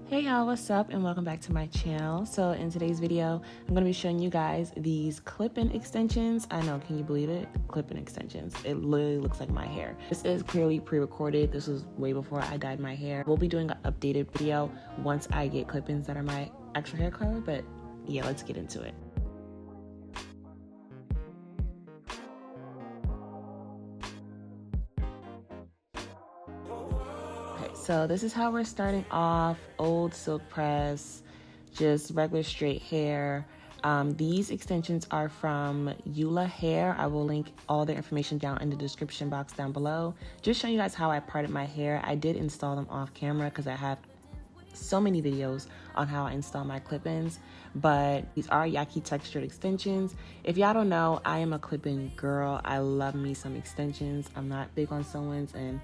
Hey y'all, what's up and welcome back to my channel. So in today's video, I'm going to be showing you guys these clip-in extensions. I know, can you believe it? Clip-in extensions. It literally looks like my hair. This is clearly pre-recorded. This was way before I dyed my hair. We'll be doing an updated video once I get clip-ins that are my actual hair color, but yeah, let's get into it. So this is how we're starting off. Old silk press, just regular straight hair. These extensions are from Ula Hair. I will link all the information down in the description box down below. Just showing you guys how I parted my hair. I did install them off camera because I have so many videos on how I install my clip-ins, but these are Yaki textured extensions. If y'all don't know, I am a clip-in girl. I love me some extensions. I'm not big on sew-ins, and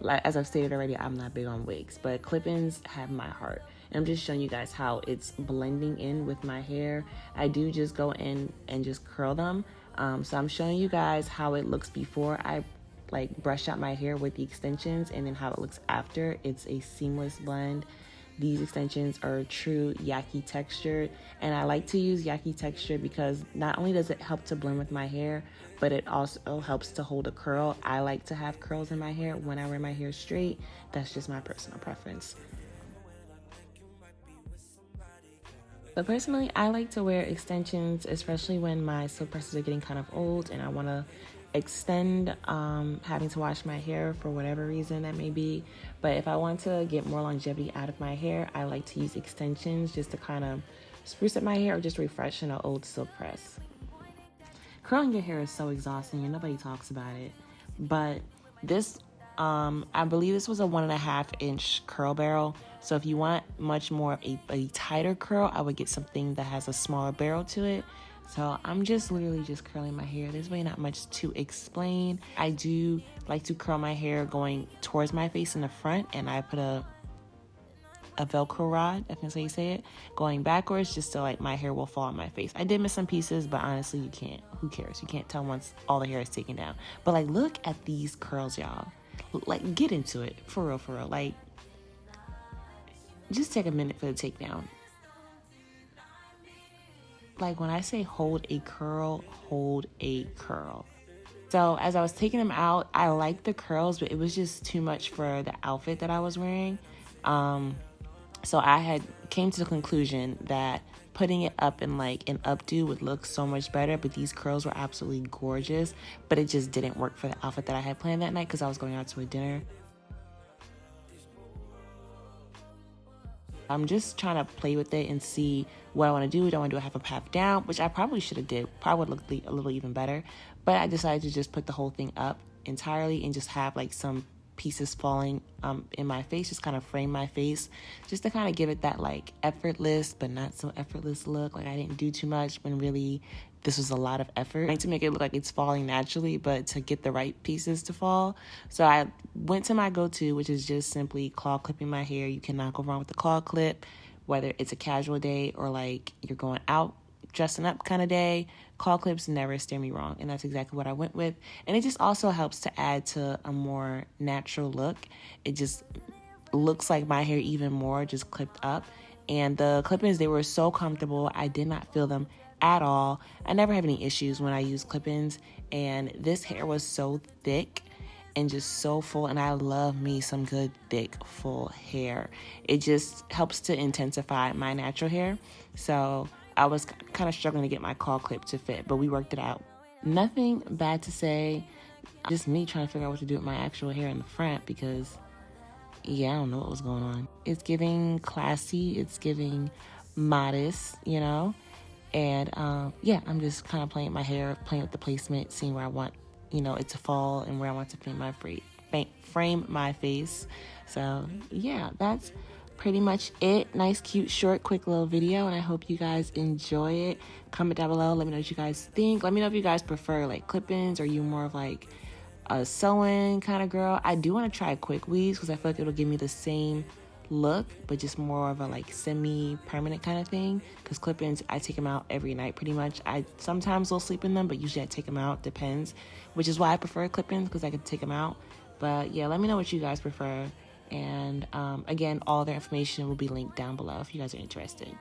as I've stated already, I'm not big on wigs, but clip-ins have my heart. And I'm just showing you guys how it's blending in with my hair. I do just go in and just curl them. So I'm showing you guys how it looks before I brush out my hair with the extensions, and then how it looks after. It's a seamless blend. These extensions are true Yaki textured, and I like to use Yaki texture because not only does it help to blend with my hair, but it also helps to hold a curl. I like to have curls in my hair when I wear my hair straight. That's just my personal preference. But personally, I like to wear extensions, especially when my silk presses are getting kind of old and I want to extend having to wash my hair for whatever reason that may be. But if I want to get more longevity out of my hair, I like to use extensions just to kind of spruce up my hair or just refresh an old silk press. Curling your hair is so exhausting and nobody talks about it. But this, I believe this was a 1.5 inch curl barrel. So if you want much more of a tighter curl, I would get something that has a smaller barrel to it. So I'm just literally just curling my hair. There's really not much to explain. I do like to curl my hair going towards my face in the front, and I put a Velcro rod, if that's how you say it, going backwards just so my hair will fall on my face. I did miss some pieces, but honestly, you can't. Who cares? You can't tell once all the hair is taken down. But look at these curls, y'all. Get into it. For real, for real. Just take a minute for the takedown. When I say hold a curl, hold a curl. So as I was taking them out, I liked the curls, but it was just too much for the outfit that I was wearing. So I came to the conclusion that putting it up in an updo would look so much better, but these curls were absolutely gorgeous, but it just didn't work for the outfit that I had planned that night because I was going out to a dinner. I'm just trying to play with it and see what I want to do. Do I want to do a half down, which I probably should have did. Probably would look a little even better. But I decided to just put the whole thing up entirely and just have some pieces falling in my face, just kind of frame my face, just to kind of give it that effortless but not so effortless look. I didn't do too much when really this was a lot of effort to make it look like it's falling naturally, but to get the right pieces to fall. So I went to my go-to, which is just simply claw clipping my hair. You cannot go wrong with the claw clip, whether it's a casual day or you're going out dressing up kind of day. Claw clips never steer me wrong, and that's exactly what I went with. And it just also helps to add to a more natural look. It just looks like my hair even more just clipped up. And the clip-ins, they were so comfortable. I did not feel them at all. I never have any issues when I use clip-ins, and this hair was so thick and just so full, and I love me some good thick full hair. It just helps to intensify my natural hair. So I was kind of struggling to get my claw clip to fit, but we worked it out. Nothing bad to say, just me trying to figure out what to do with my actual hair in the front because I don't know what was going on. It's giving classy, it's giving modest, and I'm just kind of playing with my hair, playing with the placement, seeing where I want it to fall and where I want to frame my face. So that's pretty much it. Nice, cute, short, quick little video, and I hope you guys enjoy it. Comment down below, let me know what you guys think. Let me know if you guys prefer clip-ins, or you more of a sew-in kind of girl. I do want to try quick weaves because I feel like it'll give me the same look, but just more of a semi-permanent kind of thing, because clip-ins, I take them out every night pretty much. I sometimes will sleep in them, but usually I take them out, depends, which is why I prefer clip-ins, because I can take them out. But let me know what you guys prefer. And again, all their information will be linked down below if you guys are interested.